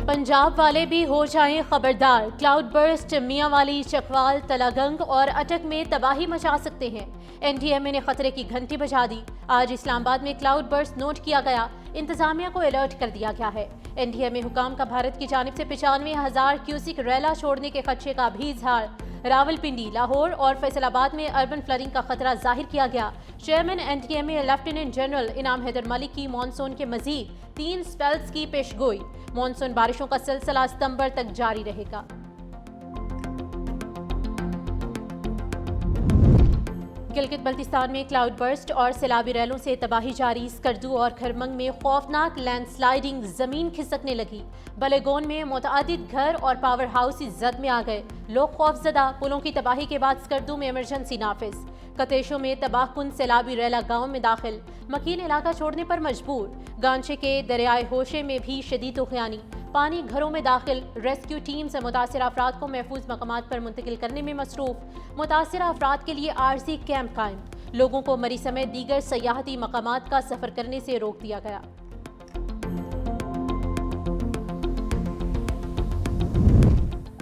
पंजाब वाले भी हो जाएं खबरदार, क्लाउड बर्स्ट मियां वाली, चकवाल, तलागंग और अटक में तबाही मचा सकते हैं। एनडीएमए ने खतरे की घंटी बजा दी। आज इस्लामाबाद में क्लाउड बर्स्ट नोट किया गया, इंतजामिया को अलर्ट कर दिया गया है। एनडीएमए हुकाम का भारत की जानिब से 95,000 क्यूसिक रेला छोड़ने के खदशे का भी इजहार। रावलपिंडी, लाहौर और फैसलाबाद में अर्बन फ्लडिंग का खतरा जाहिर किया गया। चेयरमैन एनडीएमए लेफ्टिनेंट जनरल इनाम हैदर मलिक की मानसून के मजीद 3 स्पेल्स की पेशगोई। मानसून बारिशों का सिलसिला सितंबर तक जारी रहेगा। गिलगित बल्तिस्तान में क्लाउड बर्स्ट और सैलाबी रैलों से तबाही जारी। स्कर्दू और खरमंग में खौफनाक लैंडस्लाइडिंग, जमीन खिसकने लगी। बलेगोन में मुतअद्दिद घर और पावर हाउस जद में आ गए, लोग खौफजदा। पुलों की तबाही के बाद स्कर्दू में इमरजेंसी नाफिज। कतेशों में तबाहकुन सैलाबी रैला गांव में दाखिल, मकीन इलाका छोड़ने पर मजबूर। गांचे के दरियाए होशे में भी शदीद तूफ़ानी, पानी घरों में दाखिल। रेस्क्यू टीम से मुतासिर अफराद को महफूज मकामात पर मुंतकिल करने में मसरूफ। मुतासिर अफराद के लिए आरजी कैंप कायम। लोगों को मरी समेत दीगर सयाहती मकामात का सफर करने से रोक दिया गया।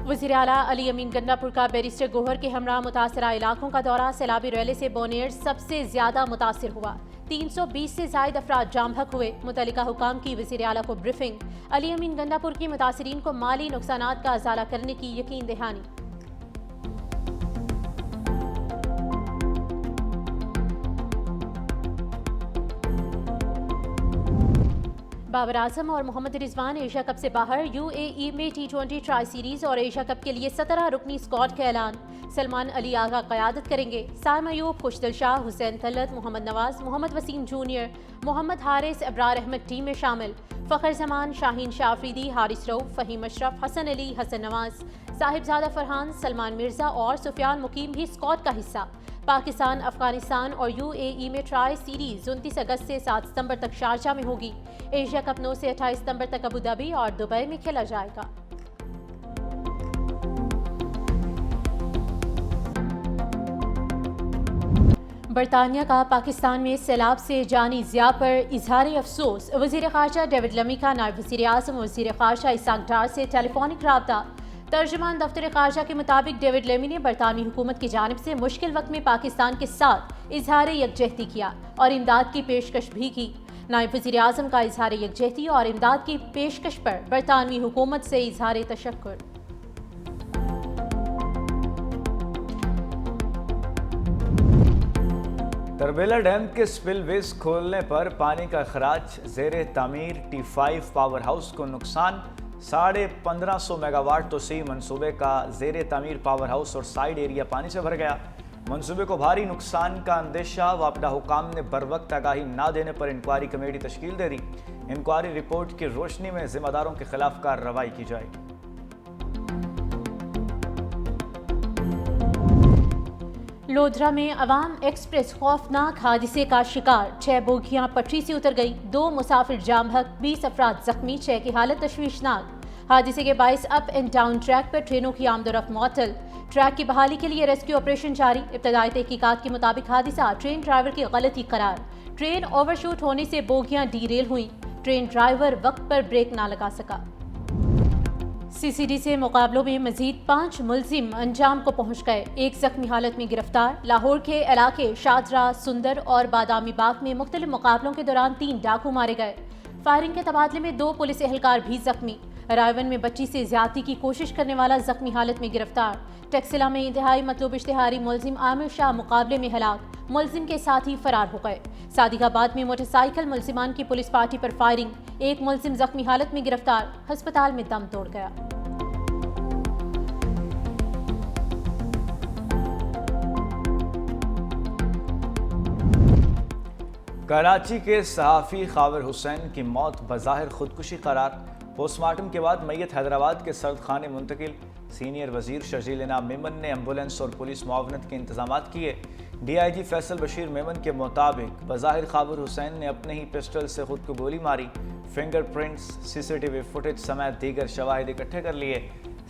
वज़ीर आला अली अमीन गंडापुर का बैरिस्टर गोहर के हमरा मुतासरा इलाकों का दौरा। सैलाबी रैले से बोनेर सबसे ज्यादा मुतासिर हुआ। 320 से जायद अफराद जाम हक हुए। मुतल्लिका हुकाम की वज़ीर आला को ब्रीफिंग। अली अमीन गंडापुर की मुतासिरीन को माली नुकसानात का अजाला करने की यकीन दहानी। बाबर आजम और मोहम्मद रिजवान एशिया कप से बाहर। यूएई में T20 ट्राई सीरीज और एशिया कप के लिए 17 रुकनी स्क्वाड का ऐलान। सलमान अली आगा क़यादत करेंगे। साइम अयूब, खुशदिल शाह, हुसैन तलत, मोहम्मद नवाज, मोहम्मद वसीम जूनियर, मोहम्मद हारिस, अब्रार अहमद टीम में शामिल। फ़खर जमान, शाहीन शाफरीदी, हारिस रऊफ, फ़हीम अशरफ, हसन अली, हसन नवाज, साहिबजादा फरहान, सलमान मिर्जा और सुफियान मुकीम भी स्क्वाड का हिस्सा। पाकिस्तान, अफगानिस्तान और यूएई में ट्राई सीरीज 29 अगस्त से 7 सितंबर तक शारजा में होगी। एशिया कप 9 से 28 सितंबर तक अबू धाबी और दुबई में खेला जाएगा। बरतानिया का पाकिस्तान में सैलाब से जानी ज़िया पर इजहार अफसोस। वज़ीर ख़ारजा डेविड लमी का नायब वज़ीर आज़म वज़ीर ख़ारजा इसाक डार से टेलीफोनिक राब्ता। तर्जुमान दफ्तर ख़ारजा के मुताबिक डेविड लेमी ने बरतानवी हुकूमत की जानिब से मुश्किल वक्त में पाकिस्तान के साथ इजहार यकजहती किया और इमदाद की पेशकश भी की। नायब वज़ीर आज़म का इजहार यकजहती और इमदाद की पेशकश पर बरतानवी हुकूमत से इजहार तशक्कुर। तरबेला डैम के स्पिलवेज खोलने पर पानी का अखराज। ज़ेर तामीर T5 पावर हाउस को नुकसान। 1550 मेगावाट तोसी मंसूबे का ज़ेर तामीर पावर हाउस और साइड एरिया पानी से भर गया। मंसूबे को भारी नुकसान का अंदेशा। वापडा हुकाम ने बरवक्त आगाही ना देने पर इंक्वायरी कमेटी तश्कील दे दी। इंक्वायरी रिपोर्ट की रोशनी में जिम्मेदारों के खिलाफ कार्रवाई की जाएगी। लोधरा में अवाम एक्सप्रेस खौफनाक हादसे का शिकार। 6 बोगियां पटरी से उतर गई, 2 मुसाफिर जाम हक, 20 अफराद जख्मी, 6 की हालत तशवीशनाक। हादसे के बायस अप एंड डाउन ट्रैक पर ट्रेनों की आमदोरफ्त मुअत्तल। ट्रैक की बहाली के लिए रेस्क्यू ऑपरेशन जारी। इब्तदाई तहकीकात के मुताबिक हादसा ट्रेन ड्राइवर की गलती करार। ट्रेन ओवरशूट होने से बोगियां डीरेल हुई। ट्रेन ड्राइवर वक्त पर ब्रेक ना लगा सका। सीसीडी से मुकाबलों में मजीद 5 मुलजिम अंजाम को पहुंच गए। 1 जख्मी हालत में गिरफ्तार। लाहौर के इलाके शादरा, सुंदर और बादामी बाग में मुख्तलिफ मुकाबलों के दौरान 3 डाकू मारे गए। फायरिंग के तबादले में 2 पुलिस एहलकार भी जख्मी। रायवन में बच्ची से ज्यादती की कोशिश करने वाला जख्मी हालत में गिरफ्तार। टेक्सिला में इंतहाई मतलूब इश्तिहारी मुलजिम आमिर शाह मुकाबले में हलाक, मुलजिम के साथी फरार हो गए। सादिकाबाद में मोटरसाइकिल मुलजिमान की पुलिस पार्टी पर फायरिंग, 1 मुलजिम जख्मी हालत में गिरफ्तार, अस्पताल में दम तोड़ गया। कराची के सहाफ़ी खावर हुसैन की मौत बज़ाहिर खुदकुशी करार। पोस्टमार्टम के बाद मैयत हैदराबाद के सर्द खाने मुंतकिल। सीनियर वजीर शर्जील इनाम मेमन ने एम्बुलेंस और पुलिस मुआवनत के इंतजामात किए। DIG फैसल बशीर मेमन के मुताबिक बज़ाहिर खावर हुसैन ने अपने ही पिस्टल से खुद को गोली मारी। फिंगरप्रिंट्स, CCTV फुटेज समेत दीगर शवाहिद इकट्ठे कर लिए।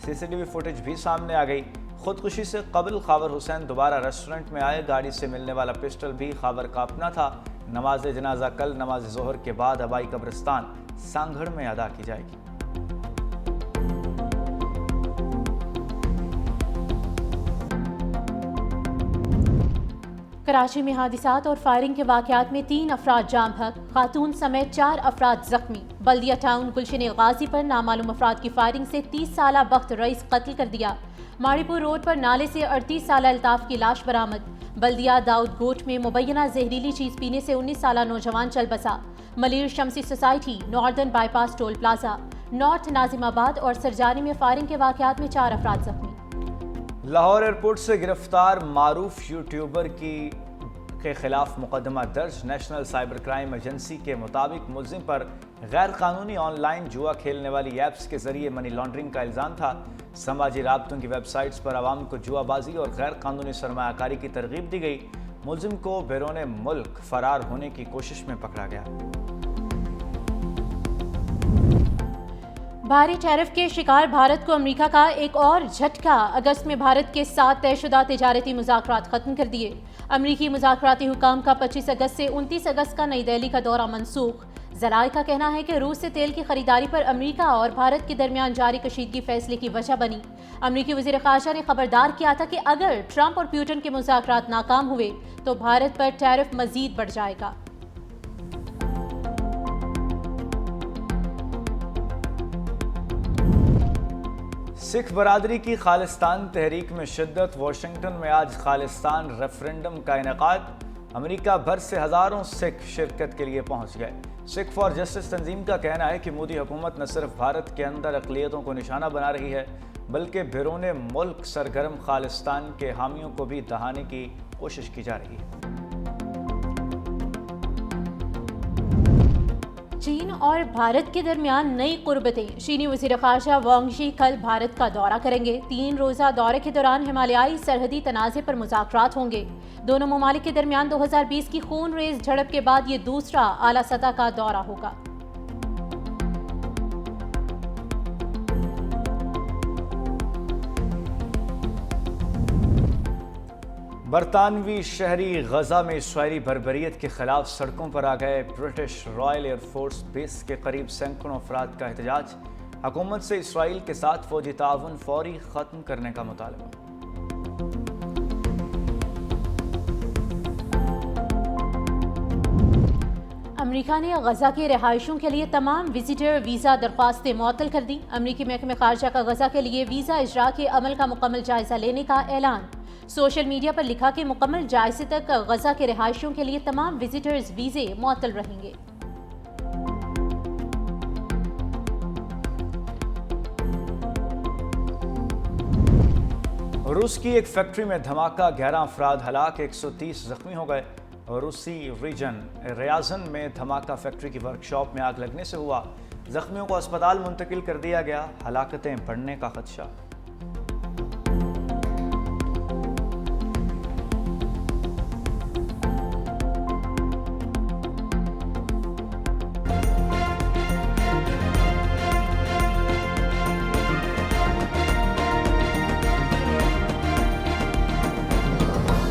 CCTV फुटेज भी सामने आ गई। खुदकुशी से कबल खावर हुसैन दोबारा रेस्टोरेंट में आए। गाड़ी से मिलने वाला पिस्टल भी खावर का अपना था। नमाज जनाजा कल नमाज ज़ोहर के बाद हवाई कब्रिस्तान सांगड़ में अदा की जाएगी। कराची में हादिसात और फायरिंग के वाक़यात में 3 अफराद जाम बहक, खातून समेत 4 अफराद जख्मी। बल्दिया टाउन गुलशन गाजी पर नामालूम अफराद की फायरिंग से 30 साला बख्त रईस कत्ल कर दिया। माड़ीपुर रोड पर नाले से 38 साला अल्ताफ की लाश बरामद। बल्दिया दाऊद गोट में मुबैना जहरीली चीज़ पीने से 19 साला नौजवान चल बसा। Malir Shamsi society, northern bypass toll plaza, north Nazimabad और सरजानी में फायरिंग के वाक़यात में 4 अफराद जख्मी। लाहौर एयरपोर्ट से गिरफ्तार मारूफ यूट्यूबर के खिलाफ मुकदमा दर्ज। नेशनल साइबर क्राइम एजेंसी के मुताबिक मुलजिम पर गैर कानूनी ऑनलाइन जुआ खेलने वाली ऐप्स के जरिए मनी लॉन्ड्रिंग का इल्ज़ाम था। समाजी राब्तों की वेबसाइट्स पर आवाम को जुआबाजी और गैर कानूनी सरमायाकारी की तरगीब दी गई। मुलजिम को बैरून मुल्क फरार होने की कोशिश में पकड़ा गया। भारी टैरिफ के शिकार भारत को अमेरिका का एक और झटका। अगस्त में भारत के साथ तयशुदा तिजारती मुज़ाकरात ख़त्म कर दिए। अमरीकी मुज़ाकराती हुकाम का 25 अगस्त से 29 अगस्त का नई दिल्ली का दौरा मनसूख। ज़राए का कहना है कि रूस से तेल की खरीदारी पर अमेरिका और भारत के दरमियान जारी कशीदगी फैसले की वजह बनी। अमरीकी वज़ीर ख़ारजा ने खबरदार किया था कि अगर ट्रंप और पुतिन के मुज़ाकरात नाकाम हुए तो भारत पर टैरिफ मज़ीद बढ़ जाएगा। सिख बरादरी की खालिस्तान तहरीक में शिद्दत। वाशिंगटन में आज खालिस्तान रेफरेंडम का इनेकाद। अमेरिका भर से हज़ारों सिख शिरकत के लिए पहुंच गए। सिख फॉर जस्टिस तंजीम का कहना है कि मोदी हुकूमत न सिर्फ भारत के अंदर अक़लियतों को निशाना बना रही है बल्कि बैरून मुल्क सरगर्म खालिस्तान के हामियों को भी दहाने की कोशिश की जा रही है। चीन और भारत के दरमियान नई कुर्बतें। चीनी वज़ीर ख़ारजा वांग शी कल भारत का दौरा करेंगे। 3 रोज़ा दौरे के दौरान हिमालयाई सरहदी तनाज़े पर मुज़ाकरात होंगे। दोनों ममालिक के दरमियान 2020 की खून रेज़ झड़प के बाद ये दूसरा आला सतह का दौरा होगा। बरतानवी शहरी गजा में इसराइली बर्बरियत के खिलाफ सड़कों पर आ गए। ब्रिटिश रॉयल एयरफोर्स बेस के करीब सैकड़ों अफराद का एहतजाज। हुकूमत से इसराइल के साथ फौजी ताउन फौरी ख़त्म करने का मुतालबा। अमेरिका ने गजा के रिहायशों के लिए तमाम विजिटर वीज़ा दरख्वास्तें मुअत्तल कर दी। अमेरिकी महकमे ख़ारजा का गजा के लिए वीज़ा इजरा के अमल का मुकम्मल जायजा लेने का ऐलान। सोशल मीडिया पर लिखा कि मुकम्मल जायजे तक गजा के रिहायशियों के लिए तमाम विजिटर्स वीज़े मुअत्तल रहेंगे। रूस की एक फैक्ट्री में धमाका, 11 अफराद हलाक, 130 जख्मी हो गए। रूसी रीजन रियाजन में धमाका फैक्ट्री की वर्कशॉप में आग लगने से हुआ। जख्मियों को अस्पताल मुंतकिल कर दिया गया। हलाकतें बढ़ने का खदशा।